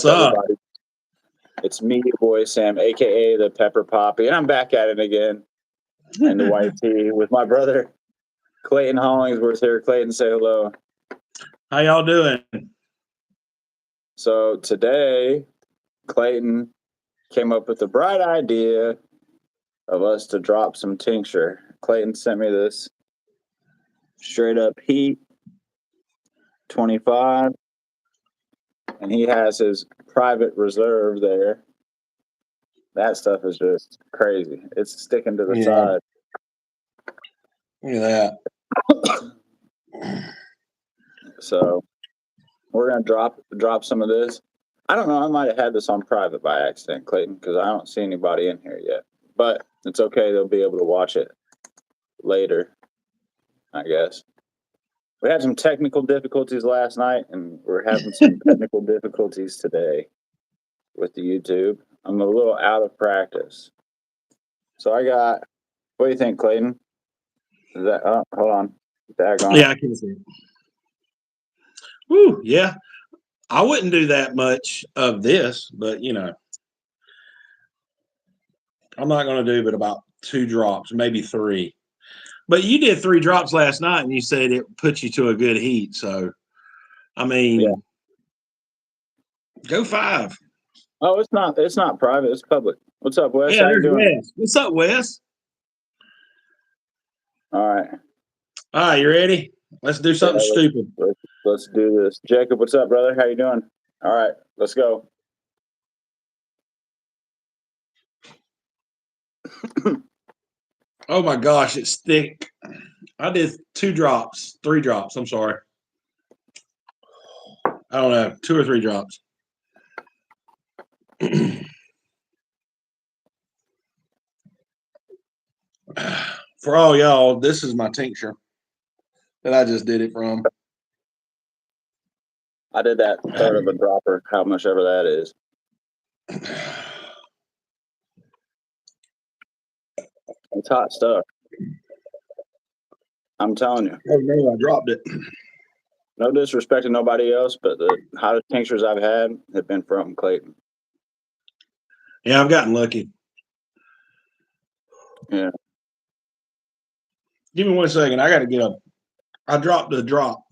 What's up, everybody? It's me, your boy Sam, aka the Pepper Poppy, and I'm back at it again in the white tee with my brother Clayton Hollingsworth here. Clayton, say hello. How y'all doing? So today, Clayton came up with the bright idea of us to drop some tincture. Clayton sent me this Str8 Up Heat 25, and he has his private reserve there. That stuff is just crazy. It's sticking to the side. Look at that. So we're gonna drop some of this. I don't know. I might have had this on private by accident, Clayton, because I don't see anybody in here yet. But it's okay. They'll be able to watch it later, I guess. We had some technical difficulties last night, and we're having some technical difficulties today with the YouTube. I'm a little out of practice. So I got, what do you think, Clayton? Is that, oh, hold on. Yeah, I can see it. Woo, yeah. I wouldn't do that much of this, but you know, I'm not going to do but about 2 drops, maybe 3. But you did 3 drops last night, and you said it put you to a good heat. So, I mean, yeah. Go 5. Oh, it's not private. It's public. What's up, Wes? Yeah, there's Wes. What's up, Wes? All right. All right, you ready? Let's do something stupid. Let's do this. Jacob, what's up, brother? How you doing? All right, let's go. Oh my gosh, it's thick. I did 2 drops, 3 drops. I'm sorry. I don't know, 2 or 3 drops. For all y'all, this is my tincture that I just did it from. I did that third of a dropper, how much ever that is. It's hot stuff. I'm telling you. Oh no, I dropped it. No disrespect to nobody else, but the hottest tinctures I've had have been from Clayton. Yeah, I've gotten lucky. Yeah. Give me 1 second. I got to get up. I dropped the drop.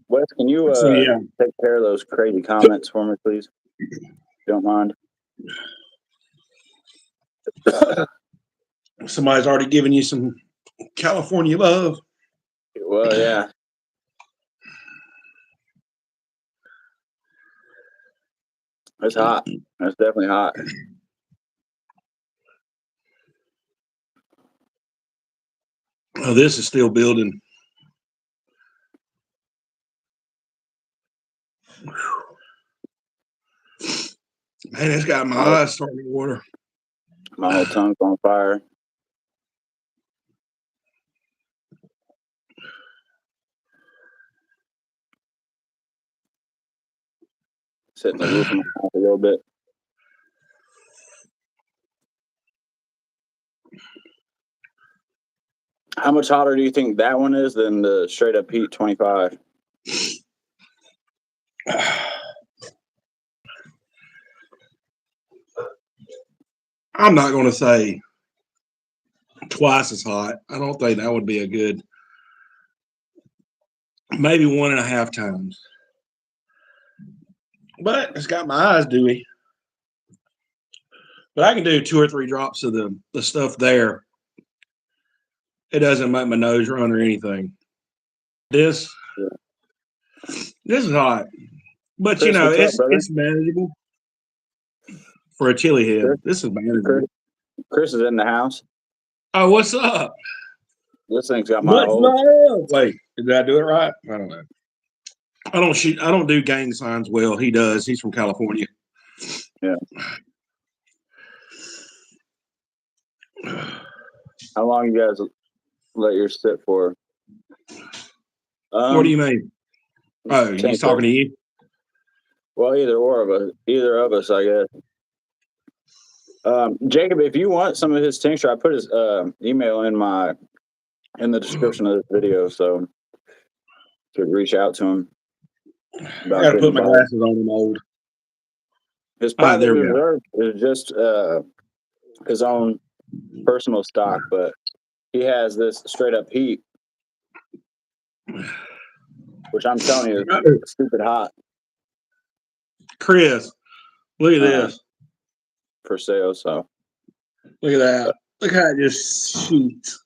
Wes, can you take care of those crazy comments for me, please? If you don't mind. Somebody's already given you some California love. Well, yeah. It's hot. It's definitely hot. Oh, this is still building. Man, it's got my eyes starting to water. My whole tongue's on fire. Sitting the roof of my mouth a little bit. How much hotter do you think that one is than the Str8 Up Heat 25? I'm not going to say twice as hot. I don't think that would be a good. Maybe 1.5 times. But it's got my eyes dewy. But I can do 2 or 3 drops of the stuff there. It doesn't make my nose run or anything. This is hot. But, Chris, you know, it's manageable for a chili head. Chris, this is manageable. Chris is in the house. Oh, what's up? This thing's got my whole... Wait, did I do it right? I don't know. I don't do gang signs well. He does. He's from California. Yeah. How long you guys let yours sit for? What do you mean? Oh, he's talking to you? Well, either of us, I guess. Jacob, if you want some of his tincture, I put his email in the description of this video, so you could reach out to him. I gotta put my glasses on. I'm old. His private reserve is just his own personal stock, but he has this Straight Up Heat, which I'm telling you is stupid hot. Chris, look at this. For sale, so. Look at that. Look how it just shoots.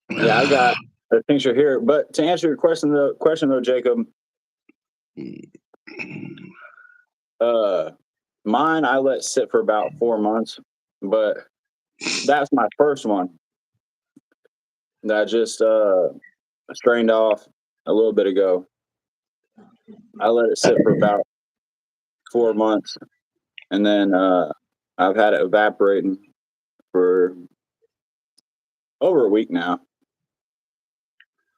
Yeah, I got a tincture here. But to answer your question though, Jacob, mine I let sit for about 4 months, but that's my first one that I just strained off a little bit ago. I let it sit for about 4 months, and then I've had it evaporating for over a week now.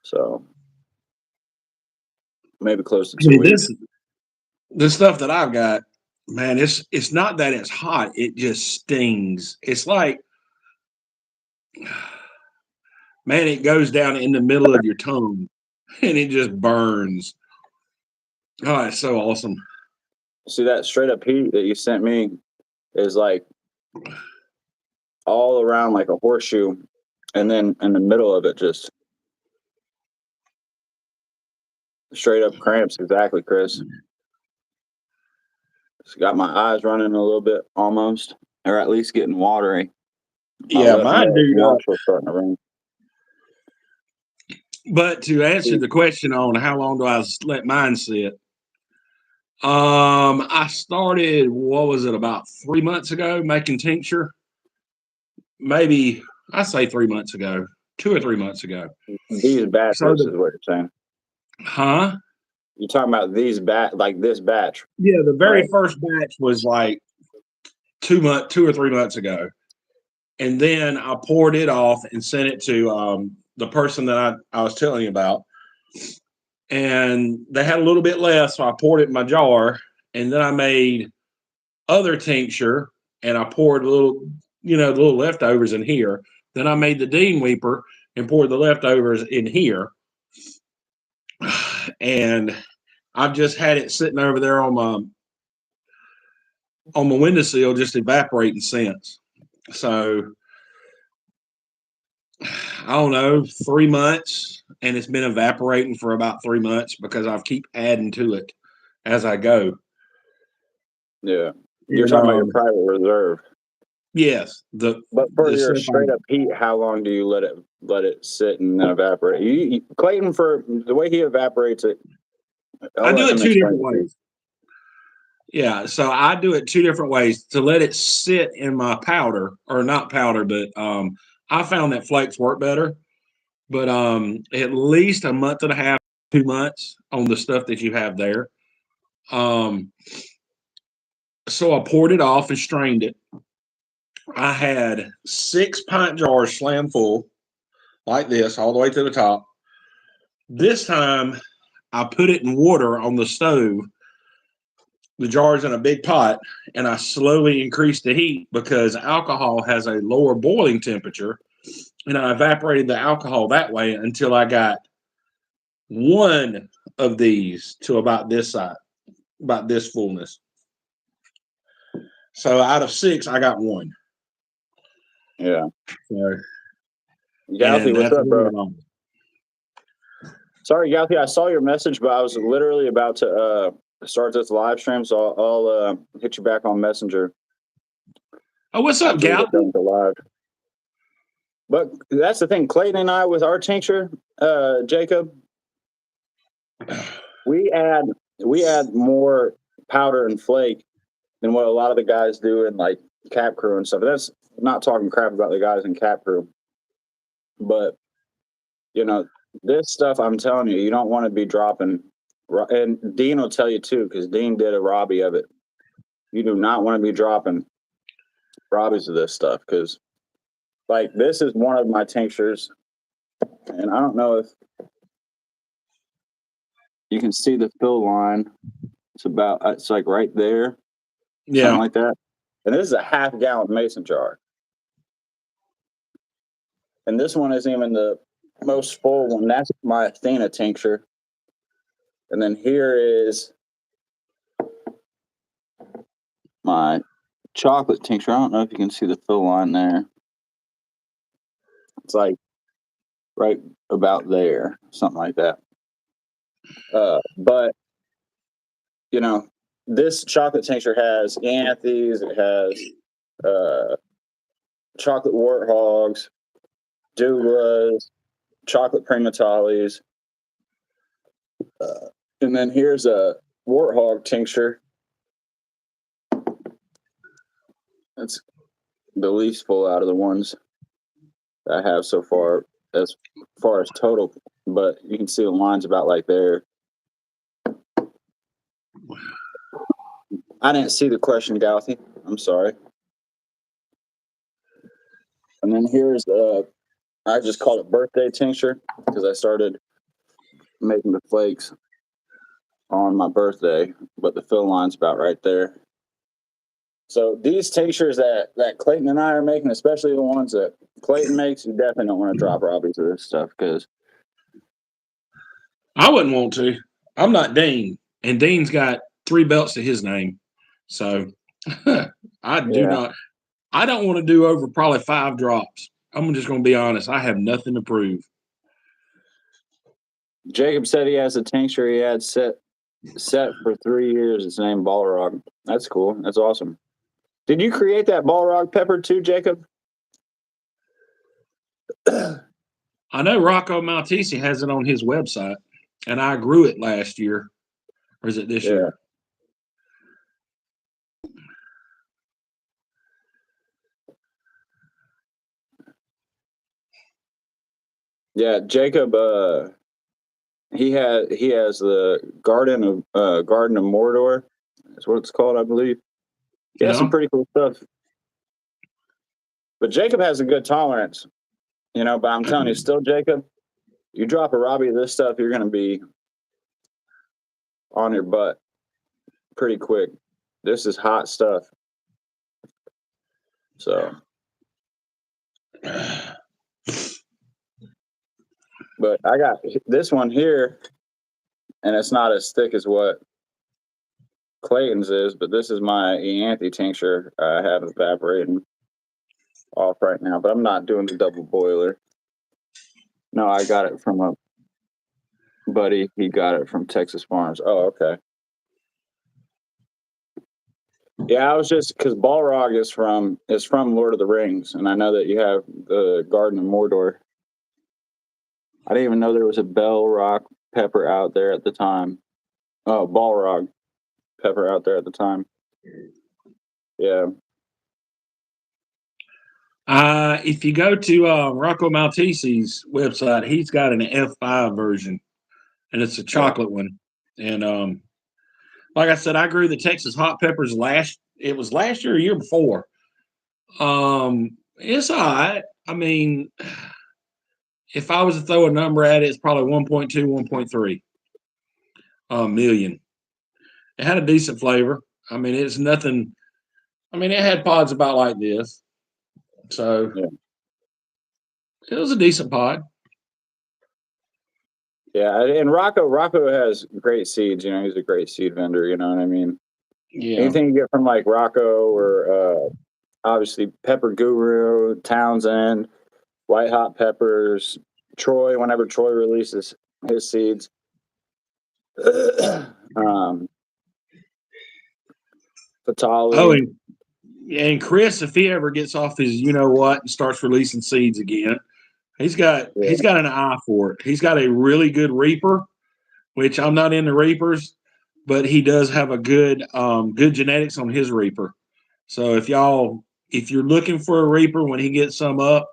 So maybe close to 2 weeks. This stuff that I've got, man, it's not that it's hot, it just stings. It's like, man, it goes down in the middle of your tongue and it just burns. Oh, it's so awesome. See, that Straight Up Heat that you sent me is like all around like a horseshoe, and then in the middle of it just straight up cramps. Exactly, Chris. It's got my eyes running a little bit almost, or at least getting watery. Yeah, mine do not. Starting to rain. But to answer the question on how long do I let mine sit, I started, what was it, about 3 months ago making tincture? Maybe, I say 3 months ago, 2 or 3 months ago. These batches is what you're saying. Huh? You're talking about these like this batch. Yeah, the very first batch was like 2 or 3 months ago. And then I poured it off and sent it to the person that I was telling you about. And they had a little bit left, so I poured it in my jar. And then I made other tincture, and I poured the little leftovers in here. Then I made the Dean Weeper and poured the leftovers in here. And I've just had it sitting over there on my windowsill, just evaporating since. So I don't know, 3 months, and it's been evaporating for about 3 months because I keep adding to it as I go. Yeah, you're talking about your private reserve. Yes, but for your Straight Up Heat, how long do you let it sit and then evaporate? Clayton, for the way he evaporates it, I do it 2 different ways. Yeah, so I do it 2 different ways to let it sit in my powder, or not powder, but I found that flakes work better. But at least a month and a half, 2 months on the stuff that you have there. So I poured it off and strained it. I had 6 pint jars slam full, like this, all the way to the top. This time, I put it in water on the stove. The jar's in a big pot, and I slowly increased the heat because alcohol has a lower boiling temperature, and I evaporated the alcohol that way until I got 1 of these to about this size, about this fullness. So out of 6, I got 1. Yeah. So, Galthy, what's up, bro? Sorry, Galthy, I saw your message, but I was literally about to start this live stream, so I'll hit you back on Messenger. Oh, what's up, Galthy? But that's the thing, Clayton and I, with our tincture, Jacob, we add more powder and flake than what a lot of the guys do in like Cap Crew and stuff. That's not talking crap about the guys in Cap Crew, but this stuff, I'm telling you, you don't want to be dropping. And Dean will tell you too, because Dean did a Robbie of it. You do not want to be dropping Robbies of this stuff, because like this is one of my tinctures And I don't know if you can see the fill line. It's like right there, something Yeah. like that. And this is a half-gallon mason jar. And this one isn't even the most full one. That's my Athena tincture. And then here is my chocolate tincture. I don't know if you can see the fill line there. It's like right about there, something like that. But you know, this chocolate tincture has Anthony's, it has chocolate warthogs, Douglas, chocolate primatalis, and then here's a warthog tincture. That's the least full out of the ones I have so far, as far as total. But you can see the lines about like there. I didn't see the question, Gauthi. I'm sorry. And then here's I just called it birthday tincture because I started making the flakes on my birthday, but the fill line's about right there. So these tinctures that Clayton and I are making, especially the ones that Clayton makes, you definitely don't want to drop Robbie to this stuff because I wouldn't want to. I'm not Dean, and Dean's got 3 belts to his name. So I do not. I don't want to do over probably 5 drops. I'm just going to be honest. I have nothing to prove. Jacob said he has a tincture he had set for 3 years. It's named Balrog. That's cool. That's awesome. Did you create that Balrog pepper too, Jacob? I know Rocco Maltese has it on his website, and I grew it last year. Or is it this year? Yeah, Jacob. He has the Garden of Mordor. That's what it's called, I believe. He has some pretty cool stuff. But Jacob has a good tolerance, but I'm telling you, still, Jacob, you drop a Robbie of this stuff, you're going to be on your butt pretty quick. This is hot stuff. So, but I got this one here, and it's not as thick as what Clayton's is, but this is my Eanthe tincture I have evaporating off right now, but I'm not doing the double boiler. No, I got it from a buddy. He got it from Texas Farms. Oh, okay. Yeah, I was just because Balrog is from Lord of the Rings, and I know that you have the Garden of Mordor. I didn't even know there was a Bell Rock pepper out there at the time. Oh, Balrog pepper out there at the time. Yeah. If you go to Rocco Maltese's website, he's got an F5 version, and it's a chocolate one. And like I said, I grew the Texas hot peppers last year or year before. It's all right. I mean, if I was to throw a number at it, it's probably 1.2, 1.3 million. It had a decent flavor. I mean, it's nothing. I mean, it had pods about like this. So it was a decent pod. Yeah, and Rocco has great seeds. He's a great seed vendor. You know what I mean? Yeah. Anything you get from like Rocco or obviously Pepper Guru, Townsend, White Hot Peppers, Troy. Whenever Troy releases his seeds, Fatali. Oh, and Chris, if he ever gets off his, and starts releasing seeds again, he's got an eye for it. He's got a really good reaper, which I'm not into reapers, but he does have a good genetics on his reaper. So if you're looking for a reaper when he gets some up,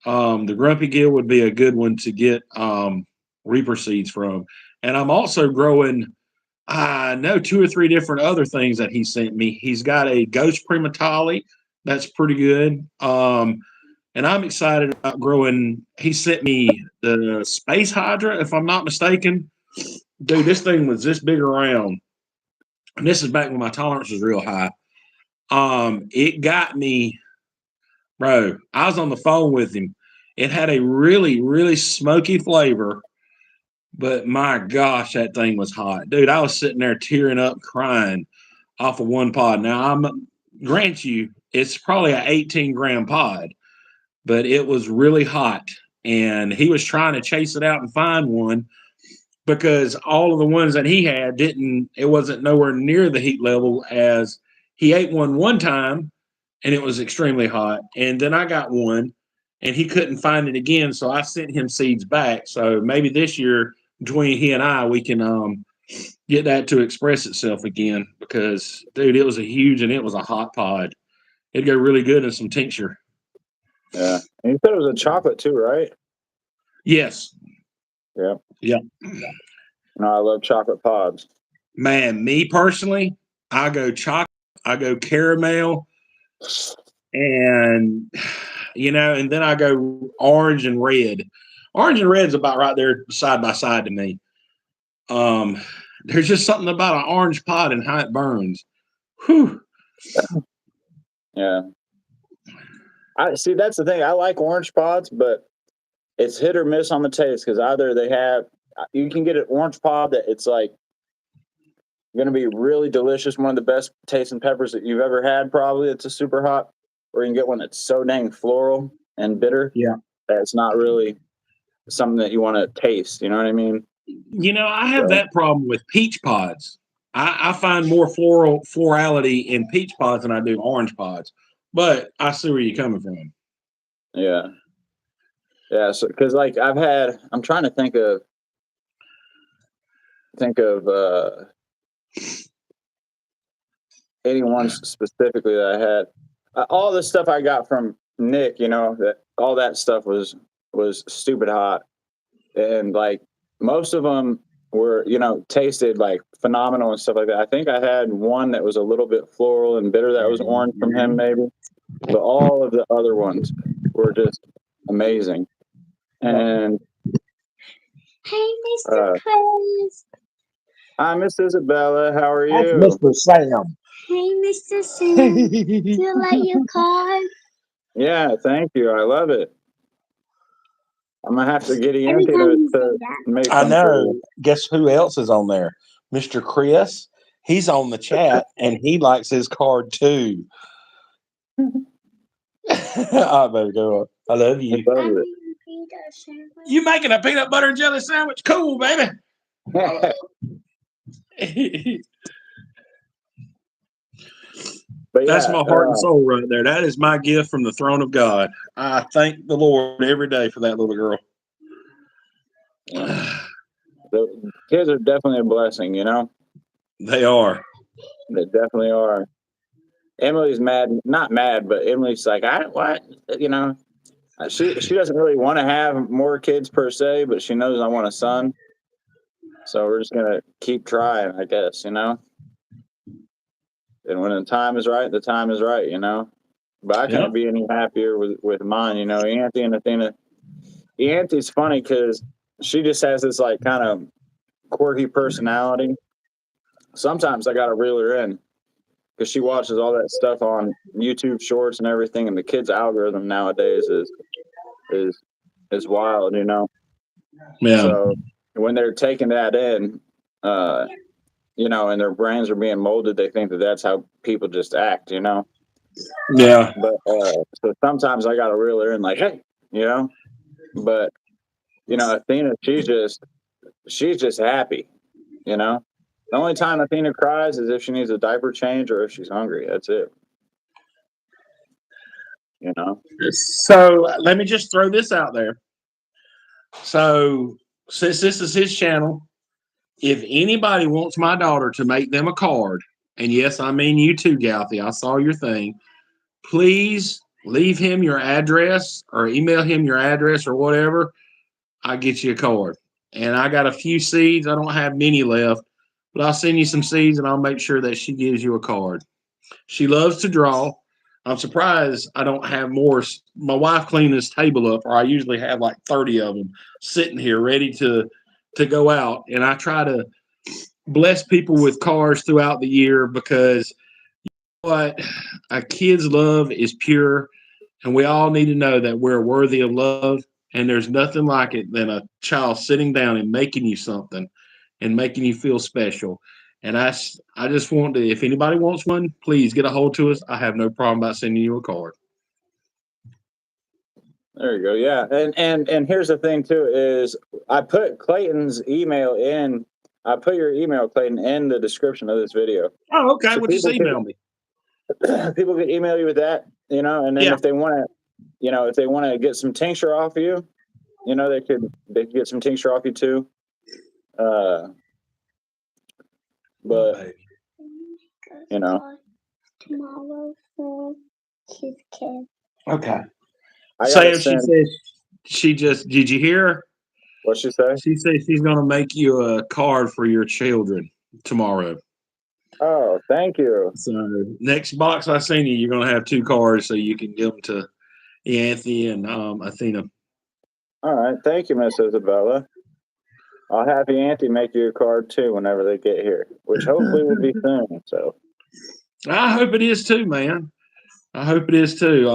the Grumpy Gill would be a good one to get reaper seeds from. And I'm also growing, I know 2 or 3 different other things that he sent me. He's got a Ghost Primatali that's pretty good. and I'm excited about growing. He sent me the Space Hydra, if I'm not mistaken. Dude, this thing was this big around. And this is back when my tolerance was real high. It got me, bro. I was on the phone with him. It had a really, really smoky flavor, but my gosh, that thing was hot. Dude, I was sitting there tearing up, crying off of one pod. Now, grant you, it's probably an 18-gram pod, but it was really hot. And he was trying to chase it out and find one because all of the ones that he had it wasn't nowhere near the heat level as he ate one time and it was extremely hot. And then I got one and he couldn't find it again. So I sent him seeds back. So maybe this year between he and I, we can get that to express itself again because, dude, it was a huge and it was a hot pod. It'd go really good in some tincture. Yeah. And you said it was a chocolate too, right? Yes. Yeah. Yeah. No, I love chocolate pods. Man, me personally, I go chocolate, I go caramel, and and then I go orange and red. Orange and red's about right there side by side to me. There's just something about an orange pod and how it burns. Whew. Yeah. I see. That's the thing. I like orange pods, but it's hit or miss on the taste because either you can get an orange pod that it's like going to be really delicious, one of the best tasting peppers that you've ever had. Probably it's a super hot, or you can get one that's so dang floral and bitter. Yeah, that it's not really something that you want to taste. You know what I mean? I have that problem with peach pods. I find more florality in peach pods than I do orange pods. But I see where you're coming from. Yeah. Yeah. So, because like I'm trying to think of anyone specifically that I had. All the stuff I got from Nick, that all that stuff was stupid hot, and like most of them were, tasted like phenomenal and stuff like that. I think I had one that was a little bit floral and bitter that was orange from him, maybe, but all of the other ones were just amazing. And hey, Mr. Chris. Hi, Miss Isabella. How are you? That's Mr. Sam. Hey, Mr. Sam. Do you like your card? Yeah, thank you. I love it. I'm gonna have to get Every Ian time you say to that. make I some for know. you. Guess who else is on there? Mr. Chris. He's on the chat and he likes his card too. I better go up. I love you. I love I'm it. eating peanut sandwich. You making a peanut butter and jelly sandwich? Cool, baby. But That's yeah, my heart and soul right there. That is my gift from the throne of God. I thank the Lord every day for that little girl. the kids are definitely a blessing. They are. They definitely are. Emily's not mad, but Emily's like, what? She doesn't really want to have more kids per se, but she knows I want a son. So we're just gonna keep trying, I guess, And when the time is right, the time is right, But I couldn't be any happier with mine, Auntie and Athena. Auntie's funny because she just has this like kind of quirky personality. Sometimes I gotta reel her in because she watches all that stuff on YouTube Shorts and everything, and the kids' algorithm nowadays is wild, Yeah. So when they're taking that in, and their brains are being molded, they think that that's how people just act, Yeah. But so sometimes I got to reel her in, like, hey, But Athena, she's just happy, The only time Athena cries is if she needs a diaper change or if she's hungry. That's it. So let me just throw this out there. So since this is his channel, if anybody wants my daughter to make them a card, and yes, I mean you too, Galthy, I saw your thing, please leave him your address or email him your address or whatever. I'll get you a card. And I got a few seeds. I don't have many left, but I'll send you some seeds and I'll make sure that she gives you a card. She loves to draw. I'm surprised I don't have more. My wife cleaned this table up, or I usually have like 30 of them sitting here ready to go out. And I try to bless people with cars throughout the year because what a kid's love is pure, and we all need to know that we're worthy of love. And there's nothing like it than a child sitting down and making you something and making you feel special. And I just want to, if anybody wants one, please get a hold to us. I have no problem about sending you a card. There you go. Yeah, and here's the thing too is I put Clayton's email in. I put your email, Clayton, in the description of this video. Oh, okay. So Well, just email me. People can email you with that, and then if they want to, if they want to get some tincture off of you, they could get some tincture off you too. But tomorrow for his kid. Okay. Sam, she said did you hear her? What'd she say? She said she's going to make you a card for your children tomorrow. Oh, thank you. So next box I send you, you're going to have 2 cards so you can give them to Anthony and Athena. All right. Thank you, Miss Isabella. I'll have Anthony make you a card too whenever they get here, which hopefully will be soon. So I hope it is too, man. I hope it is too.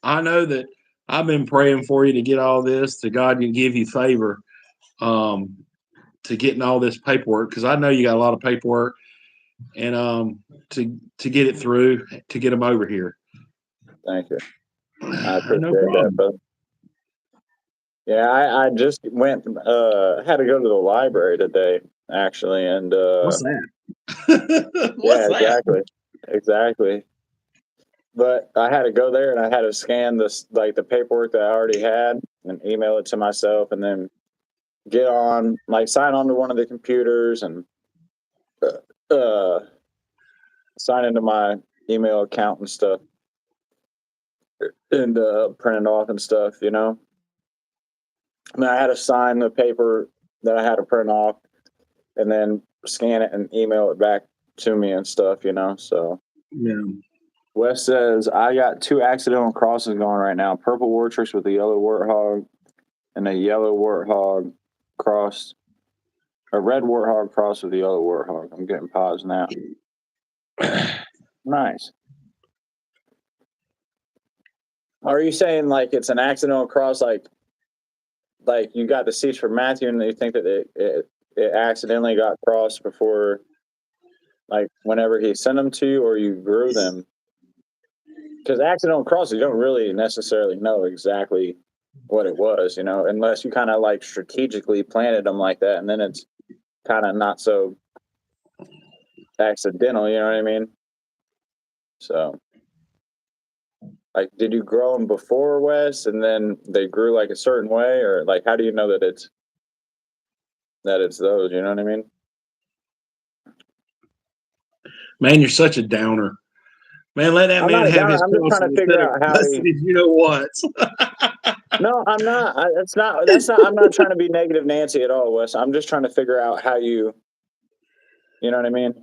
I know that I've been praying for you to get all this, to God can give you favor to getting all this paperwork, because I know you got a lot of paperwork, and to get it through, to get them over here. Thank you. I appreciate No problem. that, brother. Yeah, I just went. Had to go to the library today, actually, and What's that? Exactly. But I had to go there and I had to scan this, like the paperwork that I already had, and email it to myself, and then get on, like sign on to one of the computers and sign into my email account and stuff, and print it off and stuff. And I had to sign the paper that I had to print off, and then scan it and email it back to me and stuff. So Yeah. Wes says, I got 2 accidental crosses going right now. Purple Wartrix with the yellow warthog and a yellow warthog cross. A red warthog cross with the yellow warthog. I'm getting paused now. Nice. Are you saying like it's an accidental cross, like you got the seats for Matthew and you think that it accidentally got crossed before, like whenever he sent them to you, or you grew them? Because accidental crosses, you don't really necessarily know exactly what it was, unless you kind of like strategically planted them like that, and then it's kind of not so accidental, you know what I mean? So, like, did you grow them before Wes, and then they grew like a certain way, or like how do you know that it's those? You know what I mean? Man, you're such a downer. Man, let that man have his. I'm just trying to figure out how he. You know what? No, I'm not. That's not. I'm not trying to be negative Nancy at all, Wes. I'm just trying to figure out how you. You know what I mean?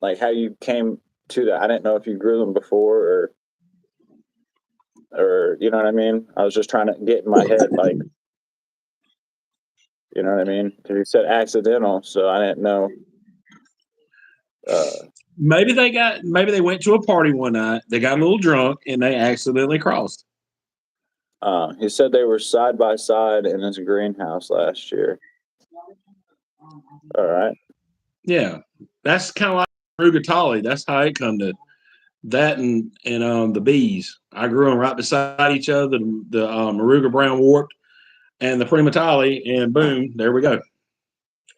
Like how you came to that. I didn't know if you grew them before or you know what I mean? I was just trying to get in my head, like, you know what I mean? Because you said accidental, so I didn't know. Maybe they went to a party one night. They got a little drunk and they accidentally crossed. He said they were side by side in his greenhouse last year. All right. Yeah, that's kind of like Rugatali. That's how it come to that, and the bees. I grew them right beside each other. The Maruga Brown Wart and the Primatali, and boom, there we go.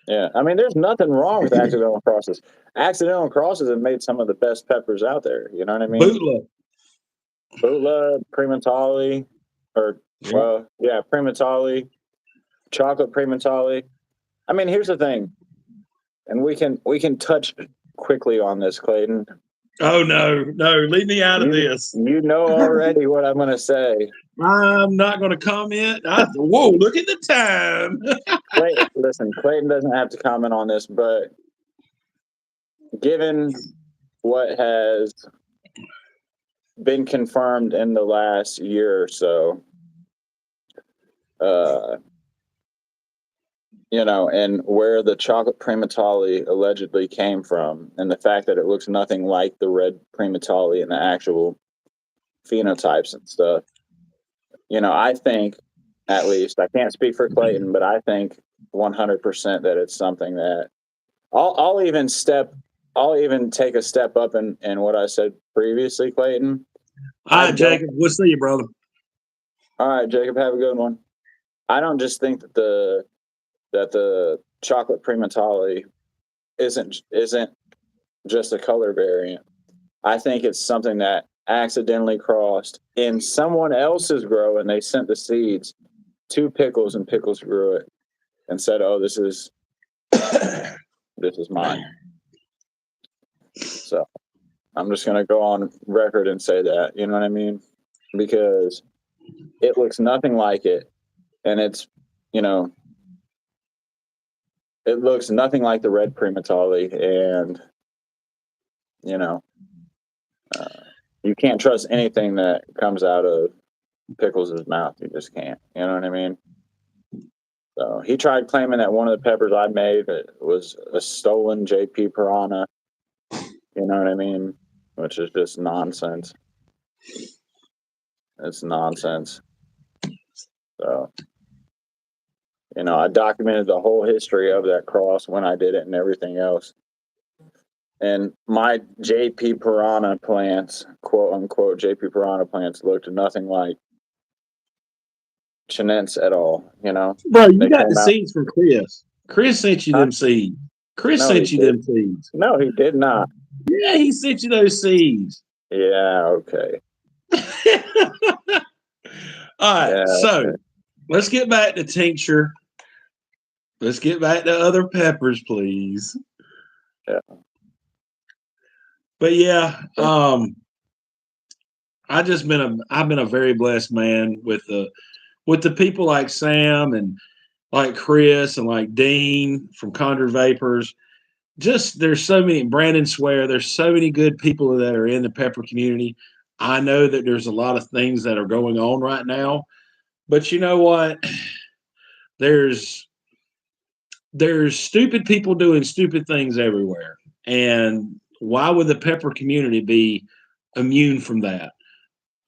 Yeah, I mean, there's nothing wrong with accidental crosses. Accidental crosses have made some of the best peppers out there. You know what I mean? Bootla, Primatali, Primatali, chocolate Primatali. I mean, here's the thing, and we can touch quickly on this, Clayton. Oh no, leave me out of this. You know already what I'm going to say. I'm not going to comment. Whoa, look at the time. Listen, Clayton doesn't have to comment on this, but given what has been confirmed in the last year or so, and where the chocolate primatali allegedly came from, and the fact that it looks nothing like the red primatali in the actual phenotypes and stuff. I think, at least, I can't speak for Clayton, but I think 100% that it's something that I'll even take a step up in what I said previously, Clayton. All right, Jacob. We'll see you, brother. All right, Jacob. Have a good one. I don't just think that the chocolate primatali isn't just a color variant. I think it's something that accidentally crossed in someone else's grow, and they sent the seeds to Pickles, and Pickles grew it and said, "Oh, this is mine." So I'm just gonna go on record and say that, you know what I mean? Because it looks nothing like it, and it looks nothing like the red primatali, and you can't trust anything that comes out of Pickles' mouth. You just can't. You know what I mean? So he tried claiming that one of the peppers I made was a stolen JP Piranha. You know what I mean? Which is just nonsense. It's nonsense. So, I documented the whole history of that cross when I did it and everything else. And my JP Piranha plants, quote unquote JP Piranha plants, looked nothing like Chinense at all. Bro, you got the seeds from Chris. Chris sent you them seeds. Chris sent you them seeds. No, he did not. Yeah, he sent you those seeds. Yeah, okay. All right, so let's get back to tincture. Let's get back to other peppers, please. Yeah. But yeah, I've been a very blessed man with the people like Sam and like Chris and like Dean from Conjured Vapors. Just there's so many, Brandon Swear, there's so many good people that are in the pepper community. I know that there's a lot of things that are going on right now, but you know what? There's stupid people doing stupid things everywhere. And why would the pepper community be immune from that?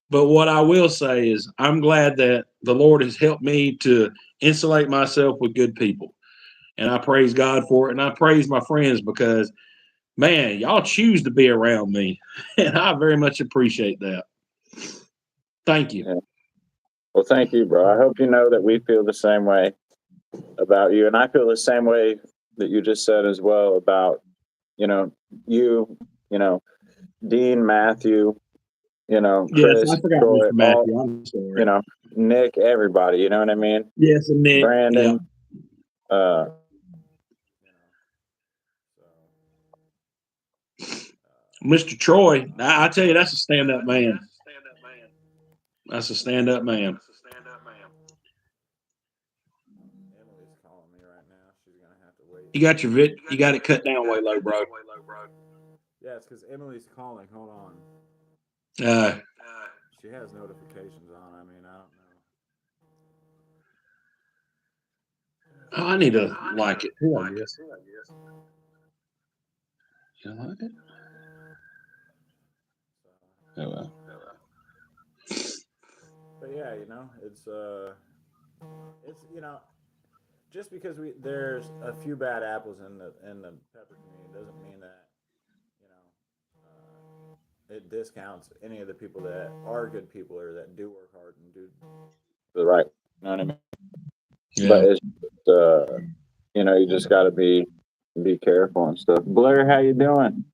But what I will say is I'm glad that the Lord has helped me to insulate myself with good people. And I praise God for it. And I praise my friends because, man, y'all choose to be around me. And I very much appreciate that. Thank you. Yeah. Well, thank you, bro. I hope you know that we feel the same way about you. And I feel the same way that you just said as well about, you, Dean, Matthew, Chris, yes, I forgot Troy, Mr. Matthew. I'm sorry. Nick, everybody, you know what I mean? Yes, and Nick. Brandon. Yeah. Mr. Troy, I tell you, that's a stand-up man. That's a stand-up man. Emily's calling me right now. She's gonna have to wait. You got it cut down way low, bro. Yeah, it's because Emily's calling. Hold on. She has notifications on. I mean, I don't know. I need to like it too, I guess. You like it? Oh well. But yeah, it's just because there's a few bad apples in the pepper community doesn't mean that it discounts any of the people that are good people or that do work hard and do the right. You know what I mean? Yeah. But it's you just got to be careful and stuff. Blair, how you doing?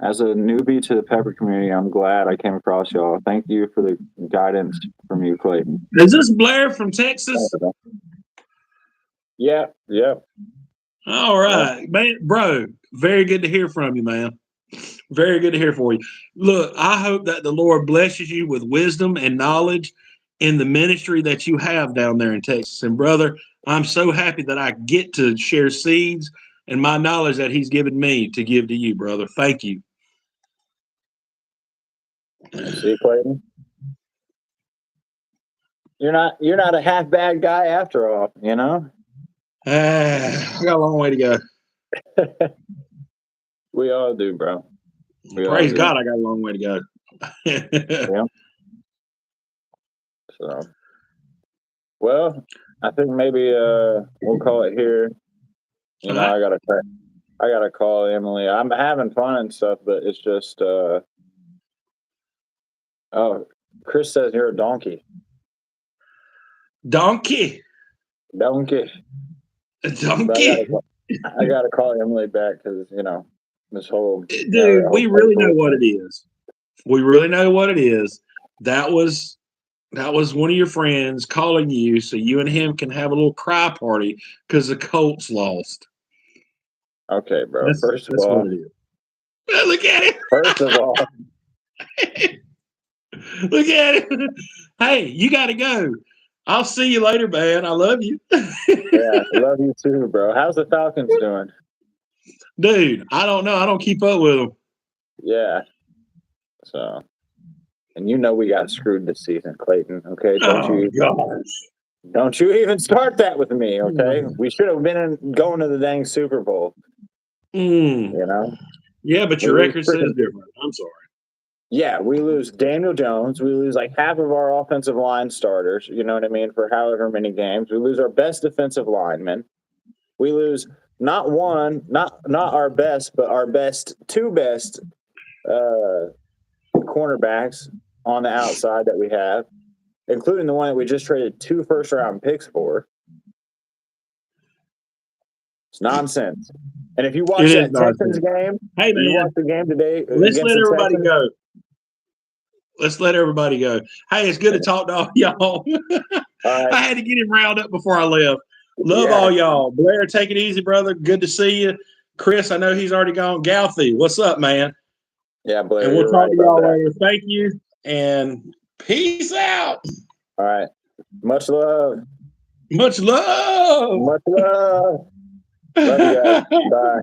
As a newbie to the pepper community, I'm glad I came across y'all. Thank you for the guidance from you, Clayton. Is this Blair from Texas? Yeah. All right, man, bro. Very good to hear from you, man. Very good to hear from you. Look, I hope that the Lord blesses you with wisdom and knowledge in the ministry that you have down there in Texas. And brother, I'm so happy that I get to share seeds and my knowledge that he's given me to give to you, brother. Thank you. See, Clayton? You're not a half bad guy after all, you know? I got a long way to go. We all do, bro. Praise God, I got a long way to go. Yeah. So, well, I think maybe we'll call it here. You know, I gotta call Emily. I'm having fun and stuff, but it's just oh, Chris says you're a donkey. Donkey. Donkey. Donkey. I gotta call Emily back because you know this whole dude. We really know what it is. We really know what it is. That was one of your friends calling you so you and him can have a little cry party because the Colts lost. Okay, bro. First of that's all, what it is. Look at it. First of all, look at it. Hey, you got to go. I'll see you later, man. I love you. Yeah, love you too, bro. How's the Falcons doing? Dude, I don't know. I don't keep up with them. Yeah. So, and you know we got screwed this season, Clayton. Okay, don't you even start that with me, okay? We should have been going to the dang Super Bowl. You know? Yeah, but your record says different. I'm sorry. Yeah, we lose Daniel Jones. We lose like half of our offensive line starters, you know what I mean, for however many games. We lose our best defensive linemen. We lose not our best, but our two best cornerbacks on the outside that we have, including the one that we just traded 2 first-round picks for. It's nonsense. And if you watch that Texans game, hey man, you watch the game today. Let's let everybody go. Let's let everybody go. Hey, it's good to talk to all y'all. All right. I had to get him riled up before I left. Love all y'all. Blair, take it easy, brother. Good to see you. Chris, I know he's already gone. Galthy, what's up, man? Yeah, Blair. And we'll talk to y'all later. Thank you, and peace out. All right. Much love. Much love. Much love. Love you guys. Bye.